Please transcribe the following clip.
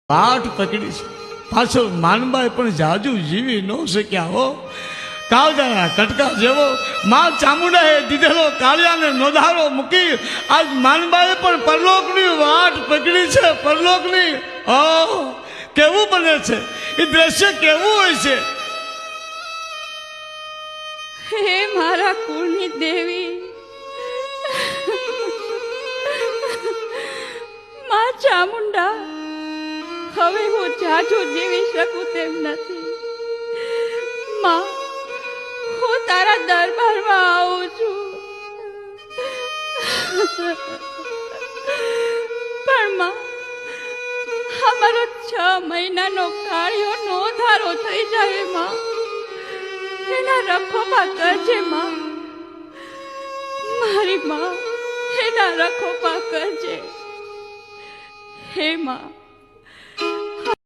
પાઠ પકડી છે પાછળ માનબાએ પણ જાજુ જીવી ન શક્યા હો કાળજાના કટકા જેવો માં ચામુંડાએ દીધેલો કાળિયાને નોધારો મૂકી આજ માનબાએ પણ પરલોકની વાટ પકડી છે પરલોકની કેવું બને છે એ દ્રશ્ય કેવું હોય છે હે મારા કુળની દેવી માં ચામુંડા હવે હું જાજુ જીવી શકું તેમ નથી માં હું તારા દરબારમાં આવું છું પણ માં અમારો 6 મહિનાનો કાળિયો નોધારો થઈ જાય માં એના રખોપા કરજે માં મારી માં એના રખોપા કરજે હે માં